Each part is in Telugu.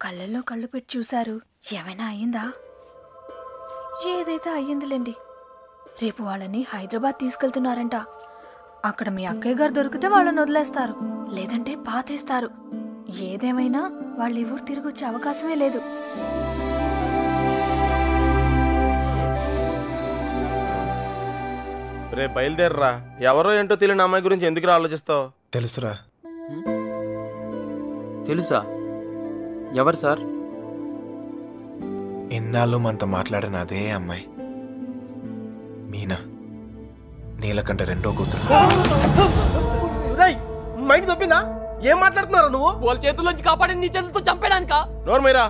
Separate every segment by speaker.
Speaker 1: కళ్ళల్లో కళ్ళు పెట్టి చూశారు. ఏమైనా అయ్యిందా? ఏదైతే అయ్యిందిలేండి. రేపు వాళ్ళని హైదరాబాద్ తీసుకెళ్తున్నారంట. అక్కడ మీ అక్కయ్య గారు దొరికితే వాళ్ళని వదిలేస్తారు, లేదంటే పాతేస్తారు. ఏదేమైనా వాళ్ళు ఈ ఊరు తిరిగి వచ్చే అవకాశమే లేదు.
Speaker 2: రే బయలుదేరరా. ఎవరో ఏంటో తెలియని అమ్మాయి గురించి ఎందుకు ఆలోచిస్తావు?
Speaker 3: తెలుసురా.
Speaker 4: తెలుసా? ఎవరు సార్?
Speaker 3: ఇన్నాళ్ళు మనతో మాట్లాడిన అదే అమ్మాయి మీనా, నీలకంఠ రెండో కూతురు.
Speaker 2: మైండ్ తప్పిందా? ఏం మాట్లాడుతున్నారా నువ్వు?
Speaker 4: వాళ్ళ చేతుల్లోంచి కాపాడి నీ చేతులతో చంపేయడానికా?
Speaker 2: నోరు మీరా.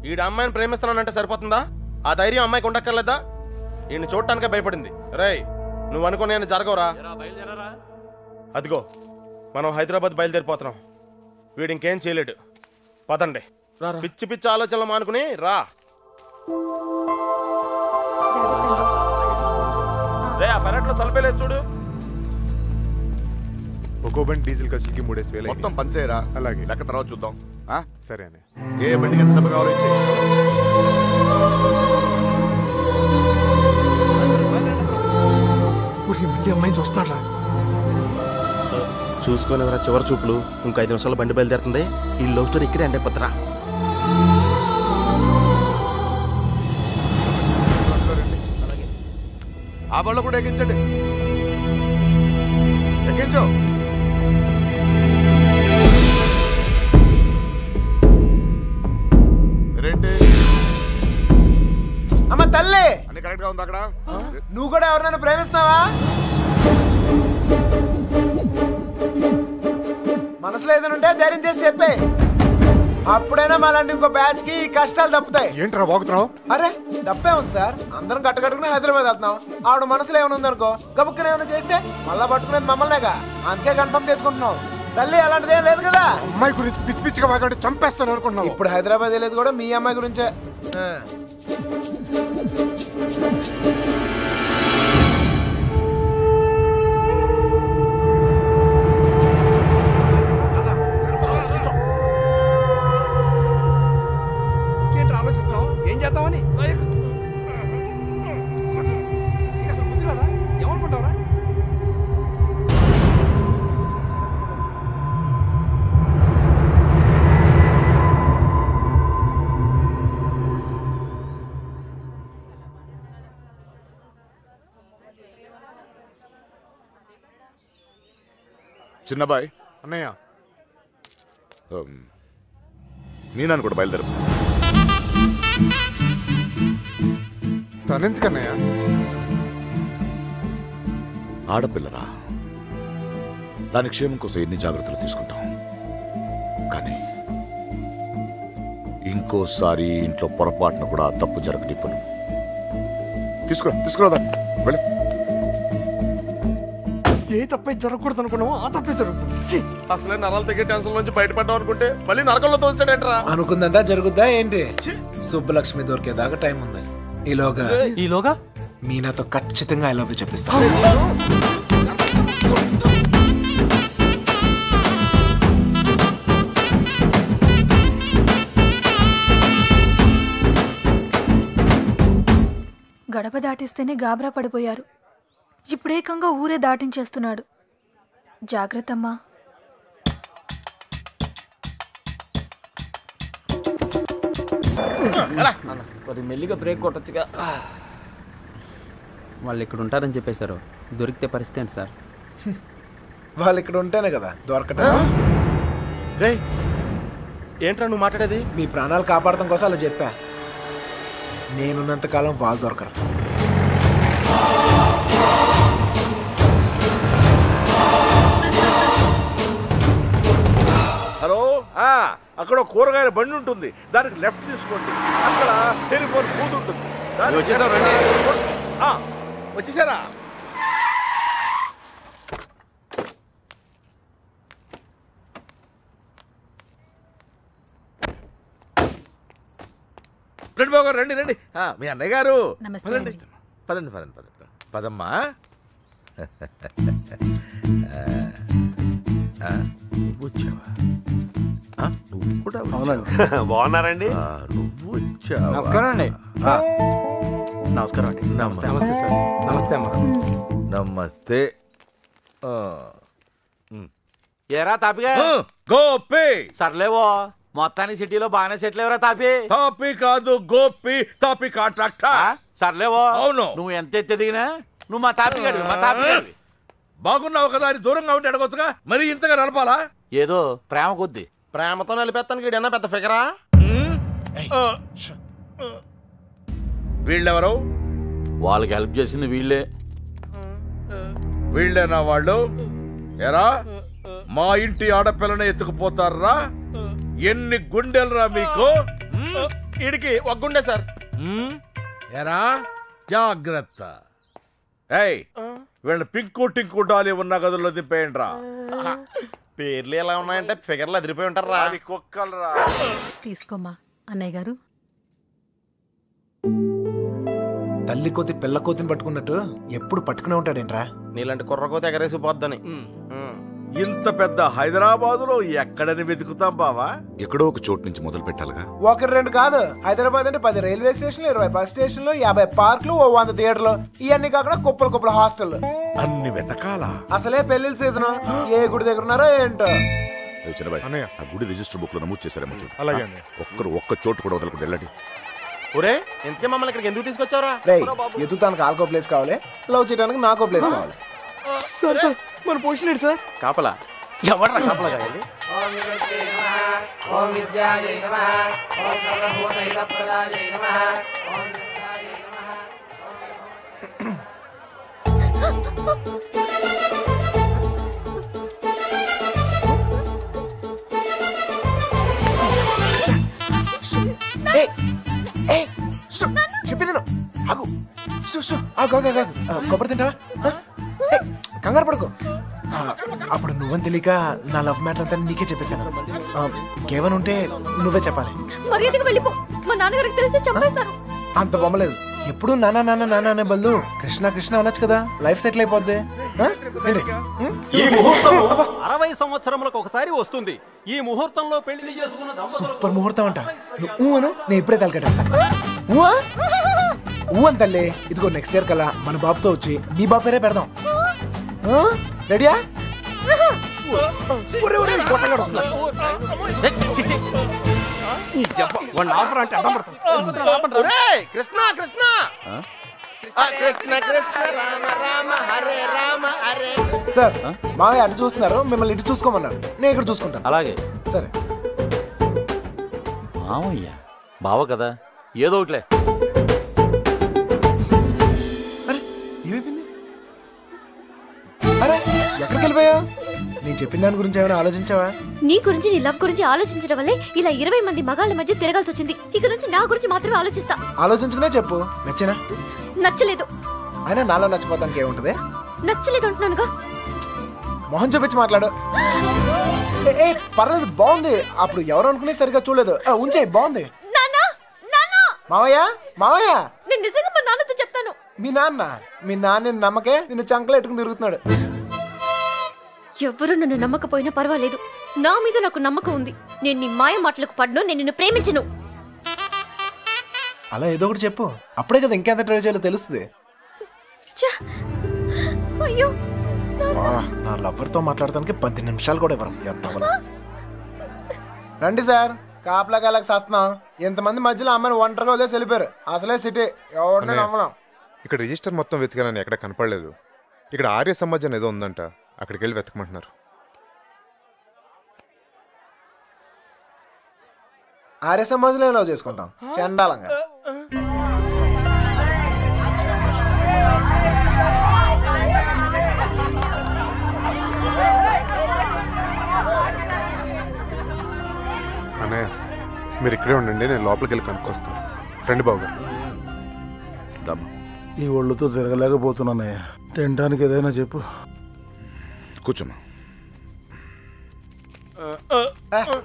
Speaker 2: ఈడ అమ్మాయిని ప్రేమిస్తున్నానంటే సరిపోతుందా? ఆ ధైర్యం అమ్మాయికి ఉండక్కర్లేదా? ఈయన చూడటానికే భయపడింది. రేయ్, నువ్వు అనుకుని నేను జరగవురా. అదిగో మనం హైదరాబాద్ బయలుదేరిపోతున్నాం. వీడు ఇంకేం చేయలేడు. పదండి. పిచ్చి పిచ్చి ఆలోచనలు మానుకుని రా. రే ఆ పెరట్లో తలపేలేదు చూడు.
Speaker 5: ఒక్కో బండి డీజిల్ ఖర్చులకి 3,000
Speaker 6: మొత్తం పంచేయరా.
Speaker 5: అలాగే
Speaker 6: లెక్క తర్వాత చూద్దాం.
Speaker 5: సరే అని.
Speaker 6: ఏ బండికి ఎంత డబ్బు కావాలో ఇచ్చే.
Speaker 3: అమ్మాయిని చూస్తున్నారా?
Speaker 2: చూసుకొని ఎవరా చివరి చూపులు. ఇంకో 5 నిమిషాలు బండి బయలుదేరుతుంది. ఈ లవ్ స్టోరీ ఇక్కడే అంటే పత్రా.
Speaker 6: ఆ బళ్ళు కూడా ఎక్కించండి. ఎక్కించు. రేంటి
Speaker 3: అమ్మ తల్లి,
Speaker 6: అన్ని కరెక్ట్ గా ఉంది అక్కడ?
Speaker 3: నువ్వు కూడా ఎవరినైనా ప్రేమిస్తున్నావా? మనసులో ఏదైనా ఉంటే ధైర్యం చేసి చెప్పే. అప్పుడైనా మళ్ళీ ఇంకో బ్యాచ్ కి కష్టాలు తప్పుతాయి.
Speaker 5: ఏంట్రా వాగుతున్నావు?
Speaker 3: అరే తప్పే ఉంది సార్. అందరం కట్టుకట్టుకుని హైదరాబాద్ వెళ్తున్నాం. ఆవిడ మనసులో ఏమైనా ఉందనుకో, గబుక్కున ఏమైనా చేస్తే మళ్ళా పట్టుకునేది మమ్మల్నేగా. అందుకే కన్ఫర్మ్ చేసుకుంటున్నాం. తల్లి అలాంటిది ఏం లేదు కదా.
Speaker 5: అమ్మాయి గురించి పిచ్చి పిచ్చిగా వాగాడు, చంపేస్తాను అనుకుంటున్నావు.
Speaker 3: ఇప్పుడు హైదరాబాద్ వెళ్ళేది కూడా మీ అమ్మాయి గురించే.
Speaker 4: ఆలోచిస్తున్నావు ఏం చేద్దామని? ఏమనుకుంటావరా?
Speaker 6: చిన్నబాయ్
Speaker 5: అన్నయ్య,
Speaker 6: నేను కూడా బయలుదేరు.
Speaker 5: తనెందుకన్నయ్య?
Speaker 6: ఆడపిల్లరా, దాని క్షేమం కోసం ఎన్ని జాగ్రత్తలు తీసుకుంటాం. కానీ ఇంకోసారి ఇంట్లో పొరపాటున కూడా తప్పు జరగనివ్వను. తీసుకురా వెళ్ళి.
Speaker 5: ఏ తప్పే జరగకూడదు అనుకున్నావు, ఆ తప్పే జరుగుతుంది.
Speaker 2: అసలే నరాలు తగ్గే టెన్షన్ నుంచి బయటపడ్డాం అనుకుంటే మళ్ళీ నరకంలో తోస్తాడేంట్రా.
Speaker 3: అనుకుందంతా జరుగుద్దా ఏంటి? సుబ్బలక్ష్మి దొరికేదాకా టైం ఉంది. ఈలోగా మీనాతో ఖచ్చితంగా ఐ లవ్ యూ చెప్పిస్తా.
Speaker 1: గడప దాటిస్తేనే గాబరా పడిపోయారు. ఇప్పుడేకంగా ఊరే దాటించేస్తున్నాడు. జాగ్రత్తమ్మా.
Speaker 4: కొద్ది మెల్లిగా బ్రేక్ కొట్టొచ్చుగా. వాళ్ళు ఇక్కడ ఉంటారని చెప్పేశారు. దొరికితే పరిస్థితి ఏంటి సార్?
Speaker 3: వాళ్ళు ఇక్కడ ఉంటేనే కదా దొరకటం.
Speaker 2: రే ఏంట్రా నువ్వు మాట్లాడేది?
Speaker 3: మీ ప్రాణాలు కాపాడటం కోసం అలా చెప్పా. నేనున్నంతకాలం వాళ్ళు దొరకరు.
Speaker 6: హలో, అక్కడ కూరగాయల బండి ఉంటుంది, దానికి లెఫ్ట్ తీసుకోండి. అక్కడ టెలిఫోన్ బూత్ ఉంటుంది. వచ్చేసారా? రండి బాబు గారు, రండి. మీ అన్నయ్య గారు. పదమ్మా. వచ్చావా?
Speaker 7: బాగున్నారండి?
Speaker 6: నువ్వు వచ్చావా?
Speaker 4: నమస్కారం అండి.
Speaker 7: నమస్కారం అండి.
Speaker 6: నమస్తే.
Speaker 4: నమస్తే సార్. నమస్తే అమ్మా.
Speaker 6: నమస్తే.
Speaker 7: ఏరా తాపిగా
Speaker 6: గోపి
Speaker 7: సర్లేవో మొత్తానికి సిటీలో బాగానే సెటిల్ ఎవరా తాపి?
Speaker 6: తాపి కాదు గోపి, తాపి కాంట్రాక్టర్.
Speaker 7: సర్లేవో
Speaker 6: అవును.
Speaker 7: నువ్వు ఎంత ఎదిగినా నువ్వు మా తాపి గడివి, మా తాపి గడివి.
Speaker 6: బాగున్నావు కదా అని దూరంగా ఉంటే అడగొచ్చుగా, మరి ఇంతగా నడపాలా?
Speaker 7: ఏదో ప్రేమ కొద్ది.
Speaker 2: ప్రేమతో నిలిపేస్తానికి ఈడన్నా పెద్ద ఫిగరా?
Speaker 6: వీళ్ళెవరు?
Speaker 7: వాళ్ళకి హెల్ప్ చేసింది వీళ్ళే.
Speaker 6: వీళ్ళేనా వాళ్ళు? ఎరా మా ఇంటి ఆడపిల్లని ఎత్తుకుపోతారా? ఎన్ని గుండెలరా మీకు?
Speaker 2: ఈడికి ఒక గుండె సార్.
Speaker 6: ఎరా జాగ్రత్త. ఏయ్ వీళ్ళ పింకు టింకు డాలి ఉన్న గదుల్లో దింపేయండి రా.
Speaker 2: పేర్లు ఎలా ఉన్నాయంటే ఫిగర్లు అదిరిపోయి ఉంటారా?
Speaker 6: కుక్కలరా.
Speaker 8: తీసుకోమ్మా అన్నయ్య గారు.
Speaker 3: తల్లి కోతి పిల్ల కోతిని పట్టుకున్నట్టు ఎప్పుడు పట్టుకునే ఉంటాడేంట్రా?
Speaker 2: నీలాంటి కుర్రకోతే ఎగరేసిపోద్దని.
Speaker 6: ఇంత పెద్ద హైదరాబాదులో ఎక్కడని వెతుకుతాం బావా?
Speaker 9: ఎక్కడో ఒక చోటు నుంచి మొదలు పెట్టాలిగా.
Speaker 3: 1-2 కాదు, హైదరాబాద్ అంటే 10 రైల్వే స్టేషన్లు, 20 బస్ స్టేషన్లు, 50 పార్కులు, 100 థియేటర్లు, ఇవన్నీ కాకుండా కుప్పల హాస్టల్.
Speaker 6: అన్ని వెతకాలా?
Speaker 3: అసలే పెళ్లిళ్ళ సీజన్. ఏ గుడి దగ్గర ఉన్నారో ఏంటో.
Speaker 9: చిన్నబాయ్
Speaker 5: అన్నయ్య.
Speaker 9: ఆ గుడి రిజిస్టర్ బుక్ లో నమోదు చేశారేమో చూడు.
Speaker 5: అలాగే అన్నయ్య.
Speaker 9: ఒక్క చోటు కూడా వదలకుండా వెళ్ళండి.
Speaker 2: ఒరే ఇంతకే మమ్మల్ని ఇక్కడికి ఎందుకు తీసుకొచ్చావురా?
Speaker 3: రేయ్ ఎత్తుతానికి ఆల్కో ప్లేస్ కావాలి, లవ్ చేయడానికి నాకో ప్లేస్ కావాలి.
Speaker 4: సార్ సార్ మన పొజిషన్ ఏంటి సార్? కాపలా.
Speaker 7: ఎవడ్రా కాపలా కావాలి?
Speaker 3: చెప్పింది ఆగు. కొబ్బరి తింటావా? కంగారు పడుకో. అప్పుడు నువ్వని తెలియక నా లవ్ మ్యాటర్ అంతా నీకే చెప్పేశాను. ఇంకేమైనా ఉంటే నువ్వే చెప్పాలి.
Speaker 8: మర్యాదగా వెళ్ళిపో, మా నాన్నగారికి తెలిస్తే చంపేస్తారు.
Speaker 3: అంత బొమ్మలేదు. ఎప్పుడు నాన్న నాన్న నాన్న అనే బదులు కృష్ణ కృష్ణ అనొచ్చు కదా, లైఫ్ సెటిల్ అయిపోద్ది.
Speaker 10: ఈ ముహూర్తం 60 సంవత్సరములకు ఒకసారి వస్తుంది. ఈ ముహూర్తంలో పెళ్లి చేసుకున్న
Speaker 3: సూపర్ ముహూర్తం అంట. నువ్వు అను, నేను ఇప్పుడే తలకెట్టేస్తా. అని తల్లి. ఇదిగో నెక్స్ట్ ఇయర్ కల్లా మన బాబుతో వచ్చి నీ బాబు పేరే పెడదాం. రెడీయా?
Speaker 2: కృష్ణ కృష్ణ కృష్ణ కృష్ణ రామ రామ హరే రామ హరే.
Speaker 3: సార్ మావయ్య అటు చూస్తున్నారు, మిమ్మల్ని ఇటు చూసుకోమన్నారు. నేను ఇక్కడ చూసుకుంటాను.
Speaker 7: అలాగే.
Speaker 3: సరే.
Speaker 7: మామయ్య బావ కదా, ఏదో ఒకటిలే.
Speaker 3: అరే ఏమైపోయింది? అరే ఎక్కడికి వెళ్ళిపోయావు? నేను చెప్పిన దాని గురించి ఏమైనా ఆలోచించావా?
Speaker 8: నీ గురించి, నీ లవ్ గురించి ఆలోచించడం వల్లే ఇలా 20 మంది మగాళ్ళ మధ్య తిరగాల్సి వచ్చింది. ఇక నుంచి నా గురించి మాత్రమే ఆలోచిస్తా.
Speaker 3: ఆలోచించుకునే చెప్పు. నచ్చేనా?
Speaker 8: నచ్చలేదు.
Speaker 3: అయినా నాలో నచ్చిపోతానికి ఏముంటది?
Speaker 8: నచ్చలేదు అంటున్నానుగా.
Speaker 3: మొహం చూపించి మాట్లాడు. పర్లేదు, బాగుంది. అప్పుడు ఎవరు అనుకునే సరిగా చూడలేదు. ఉంచే, బాగుంది. మావయ్య మావయ్య,
Speaker 8: నేను నిజంగా మా నాన్నతో చెప్తాను.
Speaker 3: మీ నాన్న నమ్మకే నిన్ను చంకలో ఎట్టుకుని తిరుగుతున్నాడు.
Speaker 8: ఎవరు నన్ను నమ్మకపోయినా పర్వాలేదు, నా మీద నాకు నమ్మకం ఉంది. నేను నీ మాయ మాటలకు పడ్ను, నేను నిన్ను ప్రేమించను.
Speaker 3: అలా ఏదో ఒకటి చెప్పు, అప్పుడే కదా ఇంకెంత ట్రై చేయాలో తెలుస్తుంది.
Speaker 8: అయ్యో,
Speaker 3: నా లవ్వర్తో మాట్లాడటానికి 10 నిమిషాలు కూడా ఇవ్వరు. రండి సార్, కాపలా కాలకు సస్తున్నాం. ఇంతమంది మధ్యలో అమ్మాయిని ఒంటరిగా వదిలేసి వెళ్ళిపోయారు. అసలే సిటీ, ఎవరిని నమ్మడం.
Speaker 5: ఇక్కడ రిజిస్టర్ మొత్తం వెతికానని ఎక్కడ కనపడలేదు. ఇక్కడ ఆర్య సమాజం ఏదో ఉందంట, అక్కడికి వెళ్ళి వెతకమంటున్నారు.
Speaker 3: ఆర్య సమాజంలో లవ్ చేసుకుంటాం చండాలంగా.
Speaker 5: అన్నయ్య మీరు ఇక్కడే ఉండండి, నేను లోపలికి వెళ్ళి కనుక్కొస్తాను. రండి బాబు గారు.
Speaker 6: ఈ ఒళ్ళుతో తిరగలేకపోతున్నానయ్యా, తినడానికి ఏదైనా చెప్పు.
Speaker 9: కూర్చోమ్మా.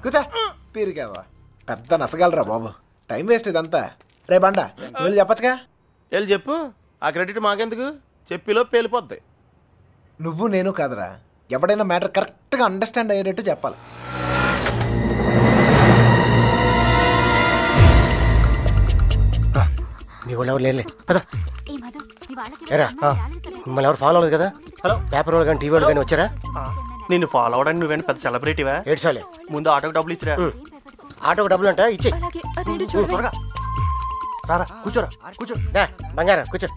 Speaker 3: కూర్చో. పీరికేవా పెద్ద నసగలరా బాబు, టైం వేస్ట్ ఇదంతా. రే బండ వెళ్ళి చెప్పచ్చుగా.
Speaker 2: వెళ్ళి చెప్పు, ఆ క్రెడిట్ మాకెందుకు, చెప్పిలో పేలిపోద్ది.
Speaker 3: నువ్వు నేను కాదురా, ఎవడైనా మ్యాటర్ కరెక్ట్గా అండర్స్టాండ్ అయ్యేటట్టు చెప్పాలి.
Speaker 11: ఎవరు లేలే పద. ఏరా మిమ్మల్ని ఎవరు ఫాలో అవ్వలేదు కదా? హలో పేపర్ వాళ్ళు కానీ టీవీ వాళ్ళు కానీ వచ్చారా?
Speaker 12: నిన్ను ఫాలో అవడానికి నువ్వేంటి పెద్ద సెలబ్రిటీవా?
Speaker 11: ఏడ్చాలే.
Speaker 12: ముందు ఆటోకి డబ్బులు ఇచ్చిరా.
Speaker 11: ఆటోకి డబ్బులు అంట ఇచ్చే.
Speaker 12: త్వరగా రారా, కూర్చోరా, కూర్చో.
Speaker 11: బంగారం కూర్చో.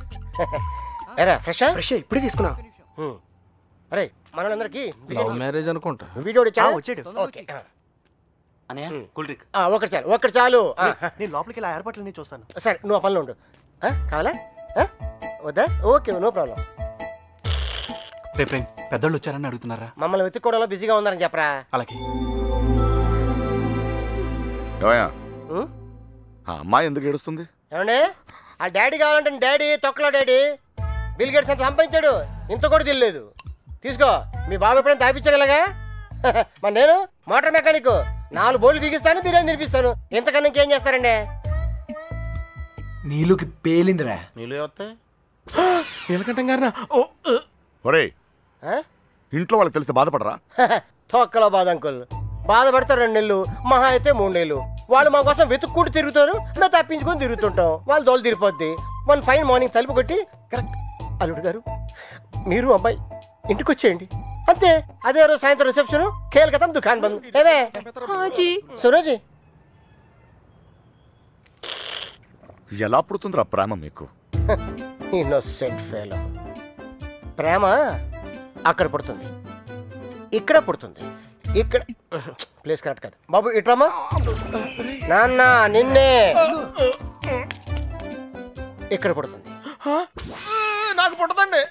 Speaker 11: ఏరా ఫ్రెష్
Speaker 12: ఇప్పుడే తీసుకున్నా.
Speaker 11: అరే మనోళ్ళందరికీ
Speaker 4: లవ్ మ్యారేజ్ అనుకుంటా.
Speaker 11: వీడియో
Speaker 12: వచ్చాడు.
Speaker 11: ఓకే
Speaker 12: అన్నయ్య కూల్ డ్రింక్.
Speaker 11: ఒకటి చాలు.
Speaker 12: నేను లోపలికి ఇలా ఏర్పాట్లన్నీ చూస్తాను.
Speaker 11: సరే నువ్వు ఆ పనిలో ఉండు. కావాలా వద్దా? Okay no problem.
Speaker 12: రేపు పెద్దోళ్ళు వచ్చారని అడుగుతున్నారా?
Speaker 11: మమ్మల్ని వెతుక్కోవడంలో బిజీగా ఉన్నారని చెప్పరా.
Speaker 12: అలాగే.
Speaker 9: అమ్మాయి ఎందుకు ఏడుస్తుంది?
Speaker 11: ఏమండి ఆ డాడీ కావాలంటే డాడీ తొక్కలో డాడీ బిల్ గేట్స్ అంత సంపాదించాడు, ఇంత కూడా తెలియలేదు. తీసుకో, మీ బాబు ఎప్పుడైనా తాపించాడు ఇలాగా. మరి నేను మోటార్ మెకానిక్, 4 బోర్లు బిగిస్తాను, బిర్యానీ తినిపిస్తాను. ఇంతకన్నా ఇంకేం చేస్తారండి?
Speaker 3: నీళ్ళకి పేలిందిరా.
Speaker 2: నీళ్ళు వస్తాయి నీళ్ళకంఠం గారినా?
Speaker 9: ఒరే ఇంట్లో వాళ్ళకి తెలిస్తే బాధపడరా?
Speaker 11: తొక్కలో బాధ అంకుల్. బాధపడతారు 2 నెలలు, మహా అయితే 3 నెలలు. వాళ్ళు మా కోసం వెతుక్కుంటూ తిరుగుతారు, మేము తప్పించుకొని తిరుగుతుంటాం. వాళ్ళు దోలు తిరిగిపోద్ది. 1 ఫైన్ మార్నింగ్ తలుపు కొట్టి కరెక్ట్ అల్లుడు గారు మీరు అబ్బాయి ఇంటికి వచ్చేయండి అంతే. అదే రోజు సాయంత్రం రిసెప్షన్, కేల్కతం దుకాన్ బంద్. ఏమే సురోజీ
Speaker 9: ఎలా పుడుతుందిరా ప్రేమ మీకు?
Speaker 11: Innocent fellow. ప్రేమ అక్కడ పుడుతుంది, ఇక్కడ పుడుతుంది. ఇక్కడ ప్లేస్ కరెక్ట్ కాదు బాబు. ఇట్రామా నాన్న, నిన్నే ఇక్కడ పుడుతుంది.
Speaker 2: నాకు పుట్టదండి.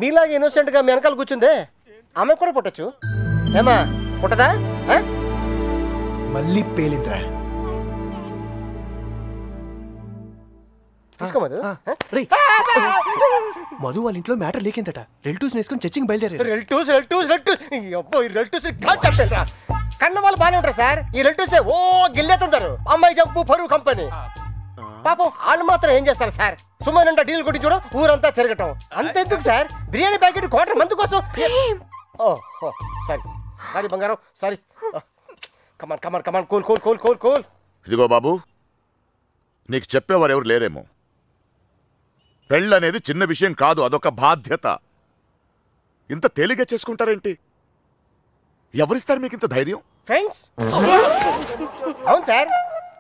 Speaker 11: మీలాగా ఇన్నోసెంట్ గా మీ వెనకాల కూర్చుందే ఆమె కూడా పుట్టచ్చు. ఏమా పుట్టదా?
Speaker 3: మళ్ళీ పేలిందిరా.
Speaker 11: తీసుకో మధు.
Speaker 12: మధు వాళ్ళ ఇంట్లో మ్యాటర్ లేకిందట. రిలేటివ్స్ వేసుకుని చర్చింగ్ బయలుదేరారు.
Speaker 11: రిలేటివ్స్ కన్న వాళ్ళు బాగానే ఉంటారు సార్. ఈ రిలేటివ్స్ ఓ గిల్లేతుంటారు. అమ్మాయి జంపు పరువు కంపెనీ. పాపం వాళ్ళు మాత్రం ఏం చేస్తారు సార్? సుమారు డీల్ కొట్టి చూడ ఊరంతా తిరగటం. అంతెందుకు sir, biryani packet quarter month కోసం. సారీ సారీ బంగారం, sorry. Come on come on come on, cool cool cool cool cool.
Speaker 9: ఇదిగో బాబు, నీకు చెప్పేవారు ఎవరు లేరేమో. పెళ్ళనేది చిన్న విషయం కాదు, అదొక బాధ్యత. ఇంత తేలిగ్గా చేసుకుంటారేంటి? ఎవరిస్తారు మీకు ఇంత ధైర్యం?
Speaker 11: ఫ్రెండ్స్. అవును సార్,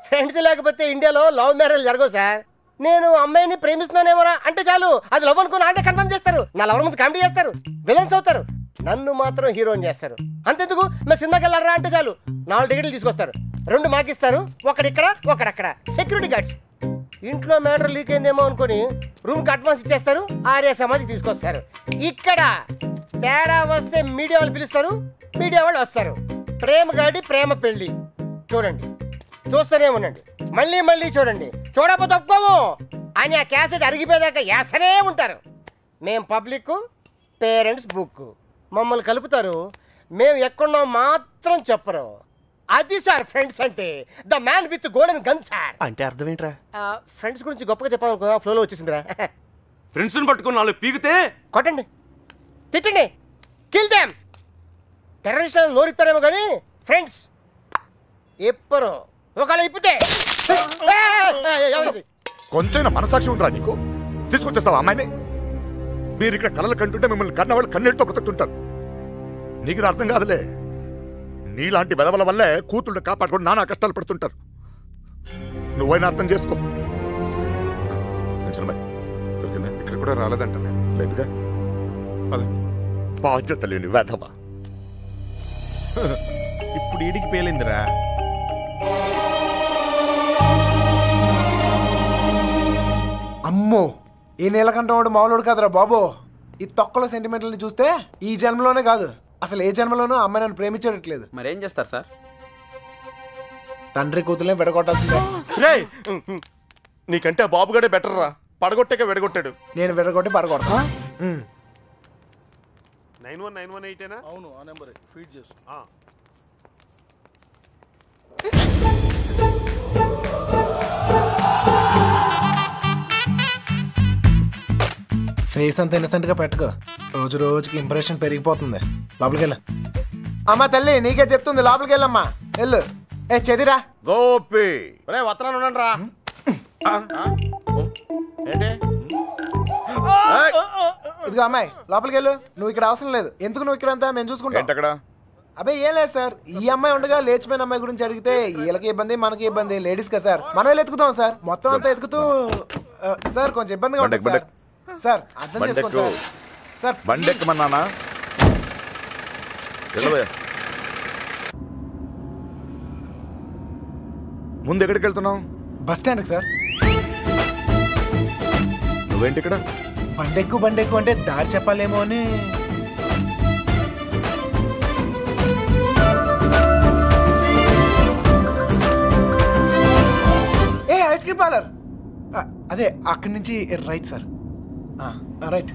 Speaker 11: ఫ్రెండ్స్ లేకపోతే ఇండియాలో లవ్ మ్యారేజ్ జరగవు సార్. నేను అమ్మాయిని ప్రేమిస్తున్నానేమోరా అంటే చాలు, అది లవ్ అనుకుని అంటే కన్ఫర్మ్ చేస్తారు. నా లవర్ ముందు కామెడీ చేస్తారు, విలన్స్ అవుతారు. నన్ను మాత్రం హీరోని చేస్తారు. అంతెందుకు మేము సినిమాకి వెళ్ళారా అంటే చాలు 4 టికెట్లు తీసుకొస్తారు. 2 మాకిస్తారు, ఒకడిక్కడ ఒకడక్కడ. Security guards. ఇంట్లో మ్యాటర్ లీక్ అయిందేమో అనుకుని రూమ్కి అడ్వాన్స్ ఇచ్చేస్తారు, ఆర్య సమాజ్కి తీసుకొస్తారు. ఇక్కడ తేడా వస్తే మీడియా వాళ్ళు పిలుస్తారు, మీడియా వాళ్ళు వస్తారు. ప్రేమ గాడి ప్రేమ పెళ్ళి చూడండి, చూస్తూనే ఉండండి, మళ్ళీ మళ్ళీ చూడండి. చూడకపోతే ఒప్పుకోము అని ఆ క్యాసెట్ అరిగిపోయేదాకా వేస్తూనే ఉంటారు. మేం పబ్లిక్, పేరెంట్స్ బుక్. మమ్మల్ని కలుపుతారు, మేము ఎక్కడున్నాం మాత్రం చెప్పరు. అది సార్ ఫ్రెండ్స్ అంటే. The man with golden gun sir.
Speaker 12: అంటే అర్థం ఏంట్రా?
Speaker 11: ఫ్రెండ్స్ గురించి గొప్పగా చెప్పాలనుకున్నా, ఫ్లోలో వచ్చేసిందిరా.
Speaker 12: ఫ్రెండ్స్ని పట్టుకుని 4 పీకితే
Speaker 11: కొట్టండి, తిట్టండి, కిల్ దెమ్. టెర్రరిస్టులను నోరిస్తారేమో కానీ ఫ్రెండ్స్ ఎప్పరు ఒకళ్ళు ఇప్పితే.
Speaker 9: కొంచెం మనసాక్షి ఉందిరా నీకు? తీసుకొచ్చేస్తావా అమ్మాయిని? మీరు ఇక్కడ కలలు కంటుంటే మిమ్మల్ని కన్నవాళ్ళు కన్నీళ్ళతో బ్రతుకుతుంటారు. నీకు ఇది అర్థం కాదులే. నీలాంటి వెదవల వల్లే కూతుళ్ళు కాపాడుకొని నానా కష్టాలు పడుతుంటారు. నువ్వైనా అర్థం చేసుకో. దొరికిందా?
Speaker 5: ఇక్కడ కూడా రాలేదంట.
Speaker 9: లేదుగా. బాధ్యత లేని వెధవ.
Speaker 2: ఇప్పుడు ఈడికి పేలిందిరా.
Speaker 3: అమ్మో, ఈ నీలకంఠం వాడు మామూలుడు కాదురా బాబు. ఈ తొక్కలో సెంటిమెంట్లని చూస్తే ఈ జన్మలోనే కాదు, అసలు ఏ జన్మలోనూ అమ్మాయి నన్ను ప్రేమించట్లేదు.
Speaker 4: మరేం చేస్తారు సార్?
Speaker 3: తండ్రి కూతుర్లే విడగొట్టాల్సిందే.
Speaker 2: నీకంటే ఆ బాబుగాడే బెటర్ రా. పడగొట్టాక విడగొట్టాడు.
Speaker 3: నేను విడగొట్టి పడగొడతా.
Speaker 2: 9191 అవును, ఆ నెంబర్ ఫీడ్ చేసు.
Speaker 3: ఫేస్ అంత ఇన్నసెంట్ గా పెట్టుకో, రోజు రోజుకి ఇంప్రెషన్ పెరిగిపోతుంది. లోపలికి వెళ్ళు. అమ్మా తల్లి నీకే చెప్తుంది, లోపలికి వెళ్ళమ్మా. వెళ్ళు. ఏ చెదిరా
Speaker 6: గోపి
Speaker 2: వత్రాను ఉండండి రా. ఏంటి
Speaker 3: ఇదిగో అమ్మాయి లోపలికి వెళ్ళు. నువ్వు ఇక్కడ అవసరం లేదు. ఎందుకు నువ్వు ఇక్కడ అంతా మేము చూసుకుంటాం. అబ్బాయి ఏం లేదు సార్, ఈ అమ్మాయి ఉండగా లేచిపోయిన అమ్మాయి గురించి అడిగితే వీళ్ళకి ఇబ్బంది మనకి ఇబ్బంది. లేడీస్ కదా సార్, మనం ఎత్తుకుతాం సార్. మొత్తం అంతా ఎత్తుకుతూ సార్ కొంచెం ఇబ్బందిగా ఉంటుంది సార్. అర్థం చేసుకోండి సార్.
Speaker 6: బండెక్కమన్నానా?
Speaker 9: ముందు ఎక్కడికి వెళ్తున్నావు?
Speaker 3: బస్ స్టాండ్కి సార్.
Speaker 9: నువ్వేంటి ఇక్కడ?
Speaker 3: బండెక్కు అంటే దారి చెప్పాలేమో అని. ఏ ఐస్ క్రీమ్ పార్లర్ అదే, అక్కడి నుంచి రైట్ సార్. రైట్.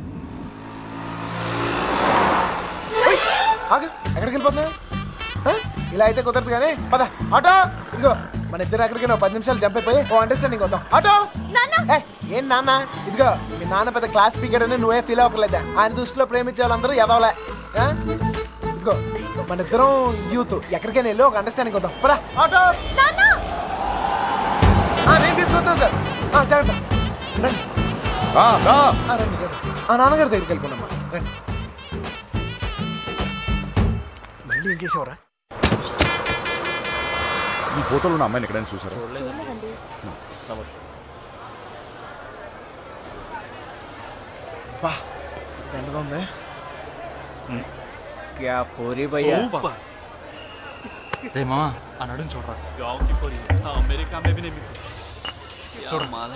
Speaker 3: ఆగు, ఎక్కడికి వెళ్ళిపోతున్నా? ఇలా అయితే కుదరదు కానీ పద. ఆటో ఇదిగో, మన ఇద్దరు ఎక్కడికి 10 నిమిషాలు జంప్ అయిపోయి ఓ అండర్స్టాండింగ్ వద్దాం. ఆటో ఏం నాన్న? ఇదిగో మీ నాన్న పెద్ద క్లాస్ స్పీకర్ అని నువ్వే ఫీల్ అవ్వకలేదా? ఆయన దృష్టిలో ప్రేమించే వాళ్ళందరూ ఎదవలే. ఇదిగో మన ఇద్దరం యూత్, ఎక్కడికైనా వెళ్ళి ఒక అండర్స్టాండింగ్ వద్దాం. పద ఆటో. నేను తీసుకొస్తాను సార్. జాగ్రత్త రండి. నాన్నగారి దగ్గరికి వెళ్ళిపోనమ్మా. రండి. మళ్ళీ ఏం చేసావరా?
Speaker 9: ఈ ఫోటోలో ఉన్న అమ్మాయిని ఎక్కడైనా చూసారా?
Speaker 3: దండగా ఉంది.
Speaker 7: క్యా పోరీ భయ్యా.
Speaker 4: రే మామా ఆ నడుం చూడరా.
Speaker 10: అమెరికా మే భీ नहीं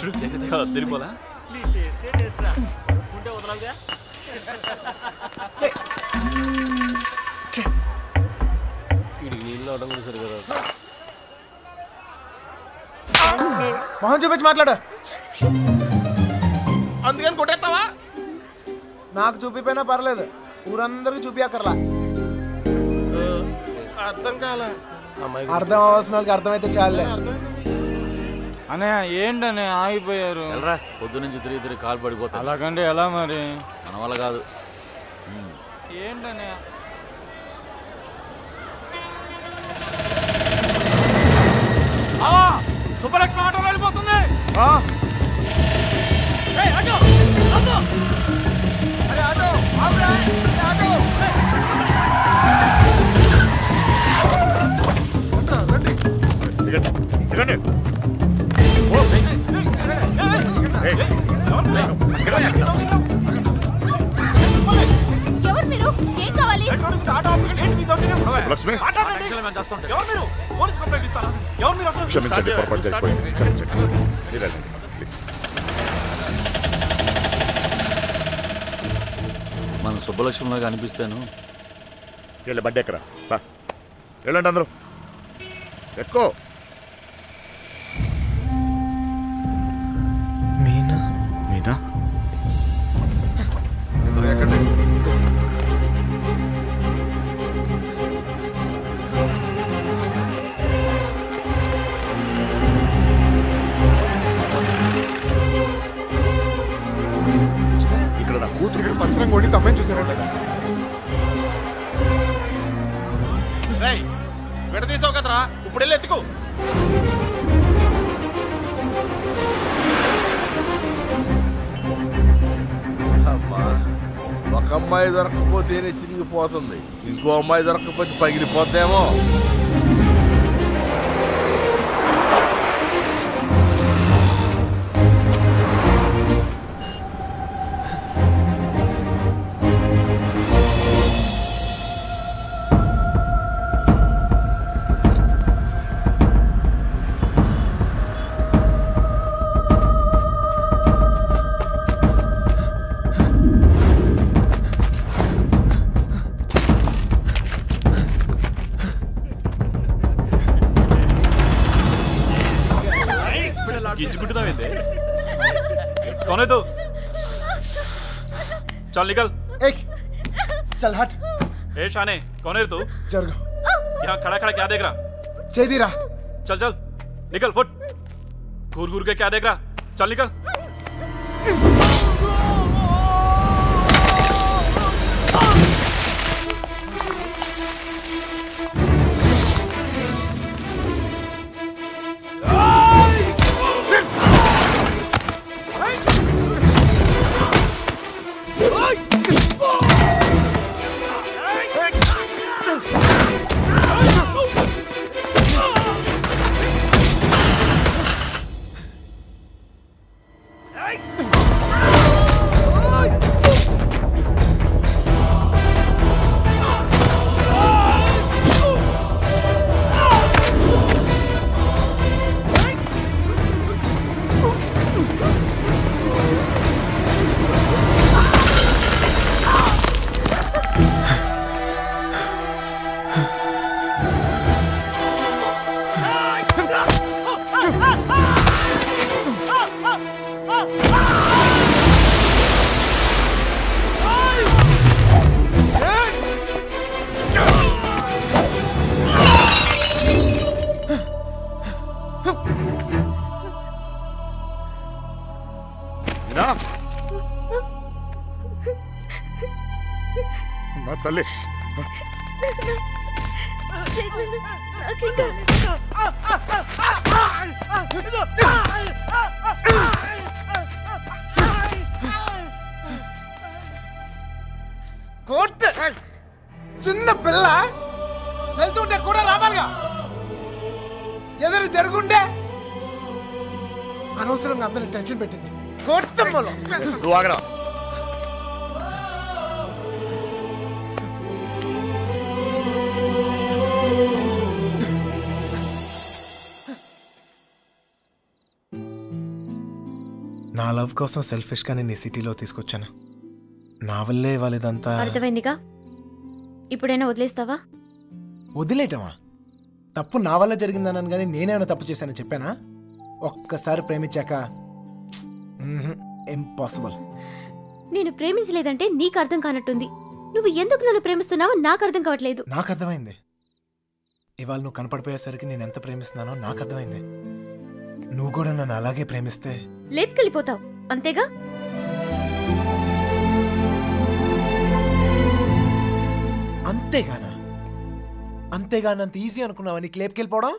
Speaker 10: చూడు తిరిపోలా నీ టేస్టే టేస్ట్ రా ఉంటే వదలగా.
Speaker 2: వీడికి నీళ్ళు అవడం కూడా సరిగా.
Speaker 3: మొహం చూపించి మాట్లాడు.
Speaker 2: అందుకని కొట్టేస్తావా?
Speaker 3: నాకు చూపిపోయినా పర్లేదు, ఊరందరికి చూపియక్కర్లా.
Speaker 2: అర్థం కాలే.
Speaker 3: అర్థం అవ్వాల్సిన వాళ్ళకి అర్థమైతే చాలే.
Speaker 7: అనే ఏంటనే ఆగిపోయారు?
Speaker 10: పొద్దు నుంచి తిరిగి కాలు పడిపోతా.
Speaker 7: అలాగంటే ఎలా మరి?
Speaker 10: మన వల్ల కాదు.
Speaker 7: ఏంటనే సుబ్బలక్ష్మి ఆటోలో వెళ్ళిపోతుంది.
Speaker 8: ఎవరు మీరు? ఏం కావాలి?
Speaker 9: లక్ష్మి
Speaker 10: క్షమించండి,
Speaker 9: పొరపాటు జరిగిపోయింది. క్షమించండి.
Speaker 10: మన సుబ్బలక్ష్మిలాగా అనిపిస్తాను.
Speaker 9: వెళ్ళి బండి ఎక్కరా. వెళ్ళండి అందరూ, ఎక్కువ.
Speaker 3: మీనా
Speaker 9: మీనా ఇక్కడ నా కూతురు ఇక్కడ పంచరం కొట్టి తమ్మని చూసారంట.
Speaker 2: విడదీసావు కదరా, ఇప్పుడు వెళ్ళి ఎత్తుకో.
Speaker 6: అమ్మా, ఒక అమ్మాయి దొరకకపోతేనే చిరిగిపోతుంది, ఇంకో అమ్మాయి దొరకకపోతే పగిలిపోద్దేమో.
Speaker 10: कौन है तू? चल निकल।
Speaker 3: चल हट।
Speaker 10: ए शाने, कौन है तू?
Speaker 3: जरगो।
Speaker 10: यहाँ खड़ा खड़ा क्या देख रहा?
Speaker 3: चेदीरा।
Speaker 10: चल चल निकल, फुट। घूर घूर के क्या देख रहा? चल निकल।
Speaker 9: తల్లి
Speaker 3: కోర్టు చిన్న పిల్ల వెళ్తుంటే కూడా రావాలిగా ఏదైనా జరుగుంటే అనవసరంగా అందరిని టెన్షన్ పెట్టింది కోర్టమ్మలో
Speaker 9: నువ్వు ఆగరా
Speaker 3: నా లవ్ కోసం సెల్ఫిష్ గా నేను ఈ సిటీలో తీసుకొచ్చాను నా వల్లే వాళ్ళదంతా
Speaker 8: అర్థమైందిగా ఇప్పుడైనా వదిలేస్తావా
Speaker 3: వదిలేయటమా తప్పు నా వల్ల జరిగిందన్నాను కానీ నేనేమైనా తప్పు చేశానని చెప్పానా ఒక్కసారి ప్రేమించాక ఇంపాసిబుల్
Speaker 8: నేను ప్రేమించలేదంటే నీకు అర్థం కానట్టుంది నువ్వు ఎందుకు నన్ను ప్రేమిస్తున్నావో నాకు అర్థం కావట్లేదు
Speaker 3: నాకు అర్థమైంది ఇవాళ నువ్వు కనపడిపోయేసరికి నేను ఎంత ప్రేమిస్తున్నానో నాకు అర్థమైంది నువ్వు కూడా నన్ను అలాగే ప్రేమిస్తే
Speaker 8: లేపుకెళ్ళిపోతావు అంతేగా
Speaker 3: అంతేగానంత ఈజీ అనుకున్నావా నీకు లేపుకెళ్ళిపోవడం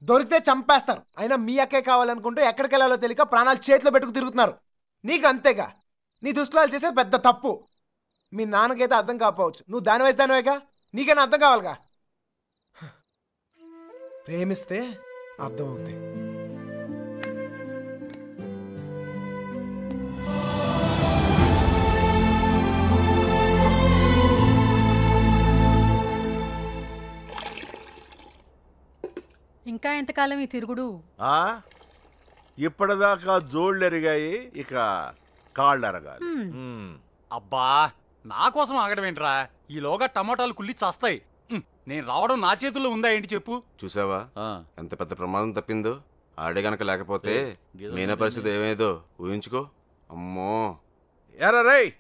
Speaker 3: దొరికితే చంపేస్తారు అయినా మీ అక్కే కావాలనుకుంటూ ఎక్కడికి వెళ్ళాలో తెలియక ప్రాణాలు చేతిలో పెట్టుకు తిరుగుతున్నారు నీకు అంతేగా నీ దృష్టిలో చేసే పెద్ద తప్పు మీ నాన్నకైతే అర్థం కాకపోవచ్చు నువ్వు దాని వయసు దానివేగా నీకైనా అర్థం కావాలిగా ప్రేమిస్తే అర్థం అవుతుంది
Speaker 13: ఇంకా ఎంతకాలం ఈ తిరుగుడు
Speaker 6: ఇప్పటిదాకా జోళ్ళు ఎరిగాయి ఇక కాళ్ళు ఎరగాలి
Speaker 4: అబ్బా నా కోసం ఆగడం ఏంట్రా ఈలోగా టమాటాలు కుళ్ళి చస్తాయి నేను రావడం నా చేతుల్లో ఉందా ఏంటి చెప్పు
Speaker 12: చూసావా ఎంత పెద్ద ప్రమాదం తప్పిందో ఆడే గనక లేకపోతే మీనా పరిస్థితి ఏమేదో ఊహించుకో అమ్మో
Speaker 6: ఎరా రేయ్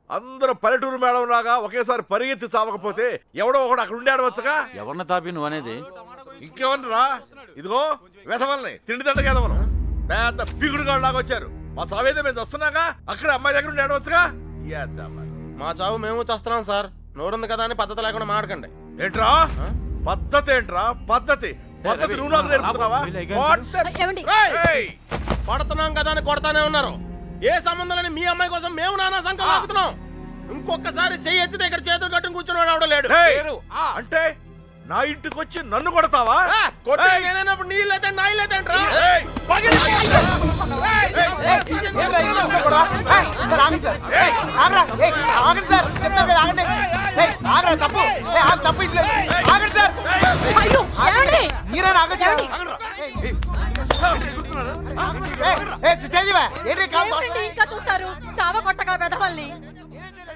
Speaker 6: అందరూ పల్లెటూరు మేడం లాగా ఒకేసారి పరిగెత్తి చావకపోతే ఎవడో ఒకడు అక్కడ ఉండి ఆడవచ్చుగా
Speaker 7: ఎవరిని తాపి నువ్వు అనేది
Speaker 6: ఇంకేమన్నారా ఇదిగో వెధవల్ని తిండి దండగా ఎదవను పెద్ద పిగుడుగాడు లాగా వచ్చారు మా చావేదో మేము వస్తున్నాగా అక్కడ అమ్మాయి దగ్గర ఉండి ఆడవచ్చుగా
Speaker 2: మా చావు మేము చేస్తున్నాం సార్ నోరుంది కదా అని పద్ధతి లేకుండా మాడకండి
Speaker 6: ఏంట్రా పద్ధతి ఏంట్రా పద్ధతి పద్ధతి నువ్వు నాకు నేర్పుతున్నావా
Speaker 2: పడుతున్నాం కదా అని కొడతానే ఉన్నారు ఏ సంబంధం లేని మీ అమ్మాయి కోసం మేము నానా సంకల్పం ఆగుతున్నాం ఇంకొకసారి చెయ్యి ఎత్తితే ఇక్కడ చేతులు కట్టుకుని కూర్చున్నాడు ఆవిడ లేడు
Speaker 6: అంటే నా ఇంటికి వచ్చి నన్ను కొడతావా
Speaker 2: నేనప్పుడు నీళ్ళైతే నా ఇల్లేదంట్రా
Speaker 13: ఇంకా చూస్తారు చావ కొట్టగా వెధవల్ని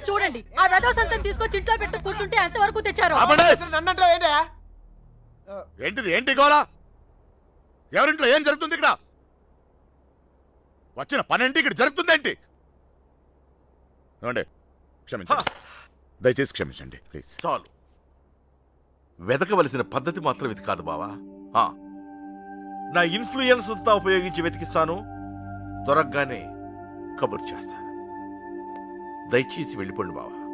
Speaker 13: చూడండి ఆ వెధవ సంతం తీసుకొచ్చి ఇంట్లో పెట్టు కూర్చుంటే ఎంతవరకు తెచ్చారు
Speaker 9: ఏంటిది ఏంటి గోలా ఎవరింట్లో ఏం జరుగుతుంది ఇక్కడ వచ్చిన పనేంటి ఇక్కడ జరుగుతుందేంటి క్షమించండి దయచేసి క్షమించండి ప్లీజ్
Speaker 6: చాలు వెతకవలసిన పద్ధతి మాత్రం ఇది కాదు బావా నా ఇన్ఫ్లుయెన్స్ అంతా ఉపయోగించి వెతికిస్తాను దొరకగానే కబుర్ చేస్తాను దయచేసి వెళ్ళిపోండి బావా